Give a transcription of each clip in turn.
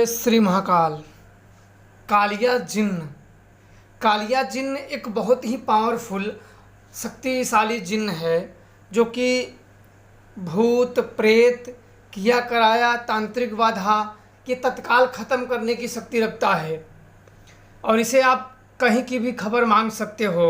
जय श्री महाकाल। कालिया जिन्न। कालिया जिन्न एक बहुत ही पावरफुल शक्तिशाली जिन्न है जो कि भूत प्रेत किया कराया तांत्रिक बाधा के तत्काल ख़त्म करने की शक्ति रखता है। और इसे आप कहीं की भी खबर मांग सकते हो।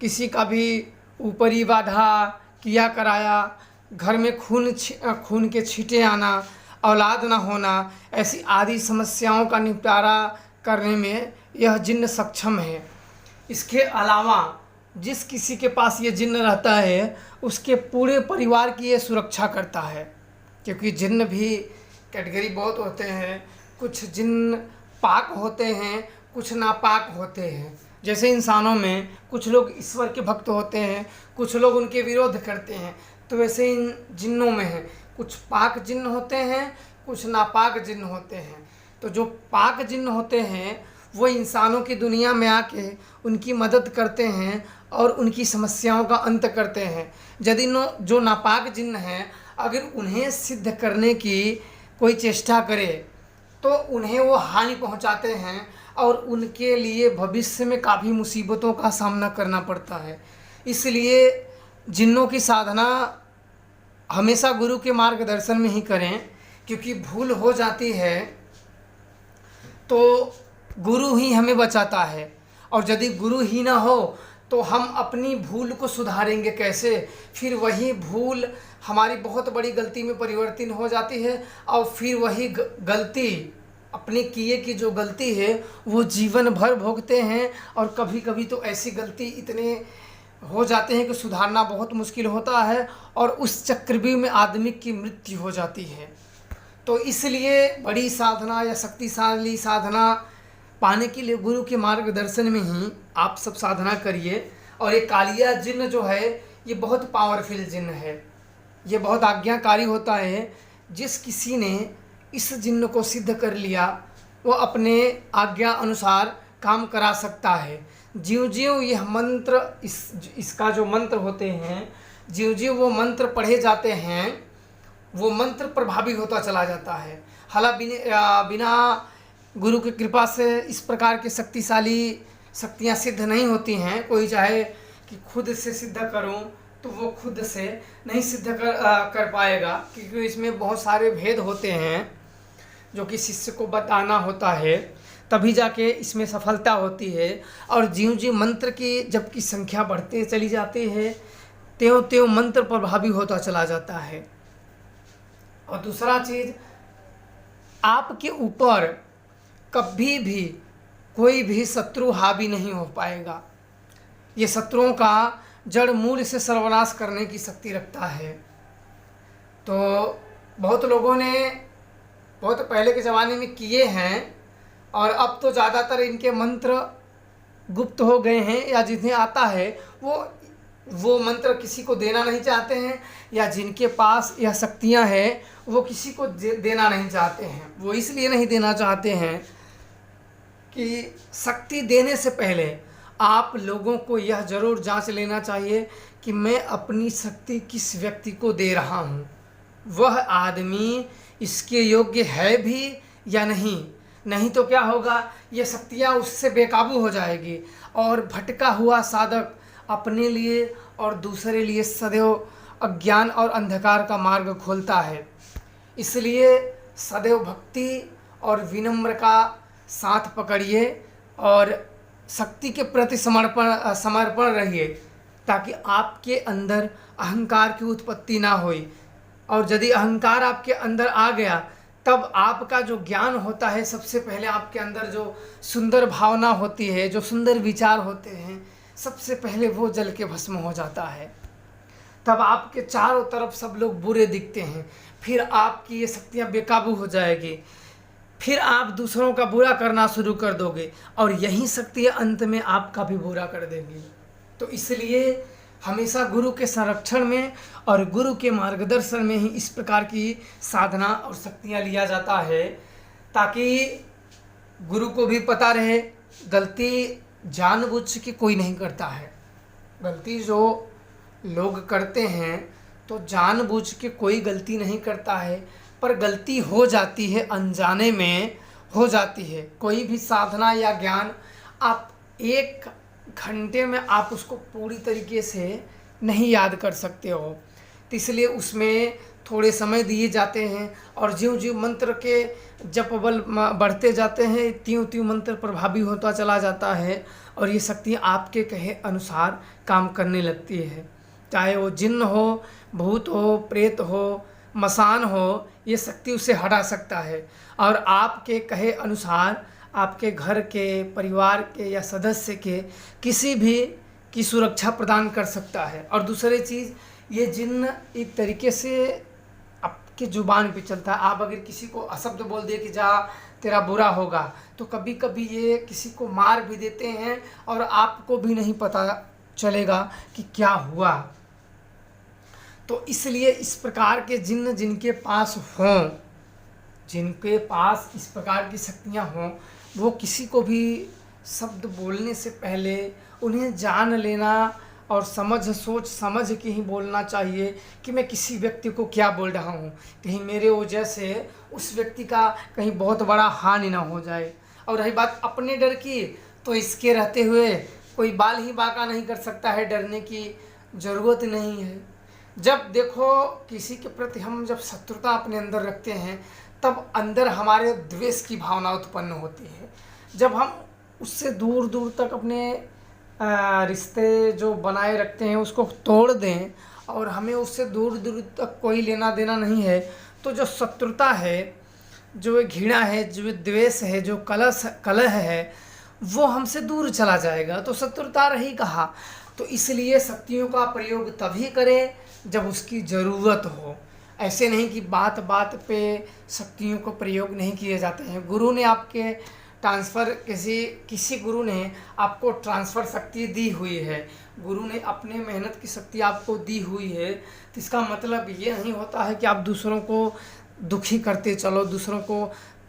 किसी का भी ऊपरी बाधा किया कराया, घर में खून के छींटे आना, औलाद ना होना, ऐसी आदि समस्याओं का निपटारा करने में यह जिन्न सक्षम है। इसके अलावा जिस किसी के पास ये जिन्न रहता है उसके पूरे परिवार की ये सुरक्षा करता है, क्योंकि जिन्न भी कैटेगरी बहुत होते हैं। कुछ जिन्न पाक होते हैं, कुछ नापाक होते हैं। जैसे इंसानों में कुछ लोग ईश्वर के भक्त होते हैं, कुछ लोग उनके विरोध करते हैं, तो वैसे इन जिन्नों में है कुछ पाक जिन्न होते हैं, कुछ नापाक जिन्न होते हैं। तो जो पाक जिन्न होते हैं वो इंसानों की दुनिया में आके उनकी मदद करते हैं और उनकी समस्याओं का अंत करते हैं। यदि जो नापाक जिन्न हैं अगर उन्हें सिद्ध करने की कोई चेष्टा करे तो उन्हें वो हानि पहुंचाते हैं और उनके लिए भविष्य में काफ़ी मुसीबतों का सामना करना पड़ता है। इसलिए जिन्नों की साधना हमेशा गुरु के मार्गदर्शन में ही करें, क्योंकि भूल हो जाती है तो गुरु ही हमें बचाता है। और यदि गुरु ही ना हो तो हम अपनी भूल को सुधारेंगे कैसे? फिर वही भूल हमारी बहुत बड़ी गलती में परिवर्तित हो जाती है और फिर वही गलती, अपने किए की जो गलती है वो जीवन भर भोगते हैं। और कभी कभी तो ऐसी गलती इतने हो जाते हैं कि सुधारना बहुत मुश्किल होता है और उस चक्रव्यूह में आदमी की मृत्यु हो जाती है। तो इसलिए बड़ी साधना या शक्तिशाली साधना पाने के लिए गुरु के मार्गदर्शन में ही आप सब साधना करिए। और ये कालिया जिन्न जो है ये बहुत पावरफुल जिन्न है, ये बहुत आज्ञाकारी होता है। जिस किसी ने इस जिन्न को सिद्ध कर लिया वो अपने आज्ञा अनुसार काम करा सकता है। ज्यों ज्यों यह मंत्र इसका जो मंत्र होते हैं, ज्यों ज्यों वो मंत्र पढ़े जाते हैं वो मंत्र प्रभावी होता चला जाता है। हालांकि बिना गुरु की कृपा से इस प्रकार के शक्तिशाली शक्तियाँ सिद्ध नहीं होती हैं। कोई चाहे कि खुद से सिद्ध करूं तो वो खुद से नहीं सिद्ध कर पाएगा, क्योंकि इसमें बहुत सारे भेद होते हैं जो कि शिष्य को बताना होता है, तभी जाके इसमें सफलता होती है। और ज्यों ज्यों मंत्र की जबकि संख्या बढ़ते चली जाती है त्यों त्यों मंत्र प्रभावी होता चला जाता है। और दूसरा चीज़, आपके ऊपर कभी भी कोई भी शत्रु हावी नहीं हो पाएगा। ये शत्रुओं का जड़ मूल से सर्वनाश करने की शक्ति रखता है। तो बहुत लोगों ने बहुत पहले के ज़माने में किए हैं और अब तो ज़्यादातर इनके मंत्र गुप्त हो गए हैं, या जिन्हें आता है वो मंत्र किसी को देना नहीं चाहते हैं, या जिनके पास यह शक्तियां हैं वो किसी को देना नहीं चाहते हैं। वो इसलिए नहीं देना चाहते हैं कि शक्ति देने से पहले आप लोगों को यह ज़रूर जांच लेना चाहिए कि मैं अपनी शक्ति किस व्यक्ति को दे रहा हूँ, वह आदमी इसके योग्य है भी या नहीं। नहीं तो क्या होगा, ये शक्तियाँ उससे बेकाबू हो जाएगी और भटका हुआ साधक अपने लिए और दूसरे लिए सदैव अज्ञान और अंधकार का मार्ग खोलता है। इसलिए सदैव भक्ति और विनम्र का साथ पकड़िए और शक्ति के प्रति समर्पण रहिए, ताकि आपके अंदर अहंकार की उत्पत्ति ना होई। और यदि अहंकार आपके अंदर आ गया तब आपका जो ज्ञान होता है, सबसे पहले आपके अंदर जो सुंदर भावना होती है, जो सुंदर विचार होते हैं, सबसे पहले वो जल के भस्म हो जाता है। तब आपके चारों तरफ सब लोग बुरे दिखते हैं, फिर आपकी ये शक्तियाँ बेकाबू हो जाएगी, फिर आप दूसरों का बुरा करना शुरू कर दोगे और यही शक्तियाँ अंत में आपका भी बुरा कर देंगी। तो इसलिए हमेशा गुरु के संरक्षण में और गुरु के मार्गदर्शन में ही इस प्रकार की साधना और शक्तियाँ लिया जाता है, ताकि गुरु को भी पता रहे गलती जानबूझ के कोई नहीं करता है। गलती जो लोग करते हैं तो जानबूझ के कोई गलती नहीं करता है, पर गलती हो जाती है, अनजाने में हो जाती है। कोई भी साधना या ज्ञान आप 1 घंटे में आप उसको पूरी तरीके से नहीं याद कर सकते हो, तो इसलिए उसमें थोड़े समय दिए जाते हैं। और ज्यों-ज्यों मंत्र के जप बल बढ़ते जाते हैं, त्यों-त्यों मंत्र प्रभावी होता चला जाता है और ये शक्ति आपके कहे अनुसार काम करने लगती है। चाहे वो जिन्न हो, भूत हो, प्रेत हो, मसान हो, ये शक्ति उसे हटा सकता है और आपके कहे अनुसार आपके घर के, परिवार के या सदस्य के किसी भी की सुरक्षा प्रदान कर सकता है। और दूसरी चीज़, ये जिन्न एक तरीके से आपके ज़ुबान पे चलता है। आप अगर किसी को अशब्द बोल दिए कि जा तेरा बुरा होगा, तो कभी कभी ये किसी को मार भी देते हैं और आपको भी नहीं पता चलेगा कि क्या हुआ। तो इसलिए इस प्रकार के जिन्न जिनके पास हों, जिनके पास इस प्रकार की शक्तियाँ हों, वो किसी को भी शब्द बोलने से पहले उन्हें जान लेना और सोच समझ के ही बोलना चाहिए कि मैं किसी व्यक्ति को क्या बोल रहा हूँ, कहीं मेरे वजह से उस व्यक्ति का कहीं बहुत बड़ा हानि ना हो जाए। और रही बात अपने डर की, तो इसके रहते हुए कोई बाल ही बाका नहीं कर सकता है, डरने की ज़रूरत नहीं है। जब देखो किसी के प्रति हम जब शत्रुता अपने अंदर रखते हैं, तब अंदर हमारे द्वेष की भावना उत्पन्न होती है। जब हम उससे दूर दूर तक अपने रिश्ते जो बनाए रखते हैं उसको तोड़ दें और हमें उससे दूर दूर तक कोई लेना देना नहीं है, तो जो शत्रुता है, जो घृणा है, जो द्वेष है, जो कलह है, वो हमसे दूर चला जाएगा, तो शत्रुता रही कहाँ। तो इसलिए शक्तियों का प्रयोग तभी करें जब उसकी ज़रूरत हो। ऐसे नहीं कि बात बात पे शक्तियों को प्रयोग नहीं किए जाते हैं। गुरु ने आपके ट्रांसफ़र किसी गुरु ने आपको ट्रांसफ़र शक्ति दी हुई है, गुरु ने अपने मेहनत की शक्ति आपको दी हुई है, तो इसका मतलब ये नहीं होता है कि आप दूसरों को दुखी करते चलो, दूसरों को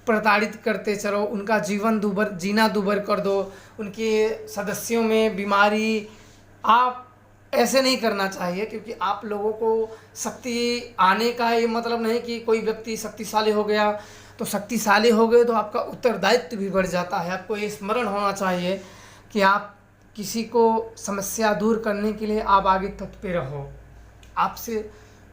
प्रताड़ित करते चलो, उनका जीवन जीना दूभर कर दो, उनके सदस्यों में बीमारी, आप ऐसे नहीं करना चाहिए। क्योंकि आप लोगों को शक्ति आने का ये मतलब नहीं कि कोई व्यक्ति शक्तिशाली हो गया तो शक्तिशाली हो गए तो आपका उत्तरदायित्व भी बढ़ जाता है। आपको ये स्मरण होना चाहिए कि आप किसी को समस्या दूर करने के लिए आप आगे तत्पर रहो। आपसे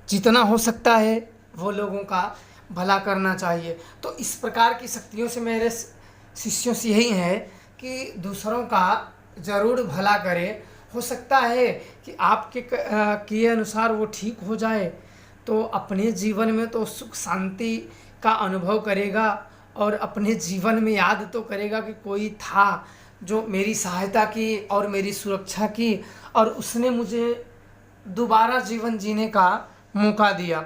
जितना हो सकता है वो लोगों का भला करना चाहिए। तो इस प्रकार की शक्तियों से मेरे शिष्यों से यही है कि दूसरों का ज़रूर भला करें। हो सकता है कि आपके किए अनुसार वो ठीक हो जाए, तो अपने जीवन में तो सुख शांति का अनुभव करेगा और अपने जीवन में याद तो करेगा कि कोई था जो मेरी सहायता की और मेरी सुरक्षा की और उसने मुझे दोबारा जीवन जीने का मौका दिया।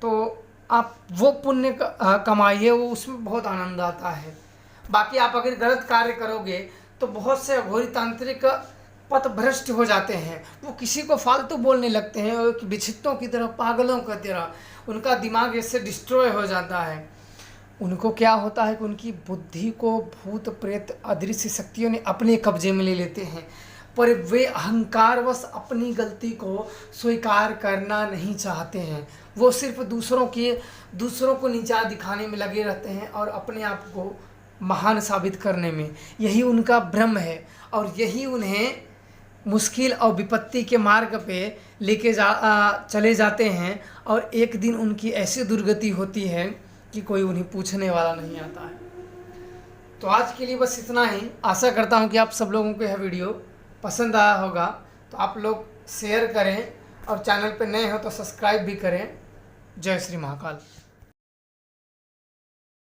तो आप वो पुण्य कमाइए, वो उसमें बहुत आनंद आता है। बाकी आप अगर गलत कार्य करोगे तो बहुत से अघोरी तांत्रिक पथभ्रष्ट हो जाते हैं, वो किसी को फालतू बोलने लगते हैं और विचित्रों की तरह, पागलों की तरह उनका दिमाग ऐसे डिस्ट्रॉय हो जाता है। उनको क्या होता है कि उनकी बुद्धि को भूत प्रेत अदृश्य शक्तियों ने अपने कब्जे में ले लेते हैं, पर वे अहंकारवश अपनी गलती को स्वीकार करना नहीं चाहते हैं। वो सिर्फ दूसरों को नीचा दिखाने में लगे रहते हैं और अपने आप को महान साबित करने में। यही उनका भ्रम है और यही उन्हें मुश्किल और विपत्ति के मार्ग पे लेके चले जाते हैं और एक दिन उनकी ऐसी दुर्गति होती है कि कोई उन्हें पूछने वाला नहीं आता है। तो आज के लिए बस इतना ही। आशा करता हूँ कि आप सब लोगों को यह वीडियो पसंद आया होगा, तो आप लोग शेयर करें और चैनल पे नए हो तो सब्सक्राइब भी करें। जय श्री महाकाल।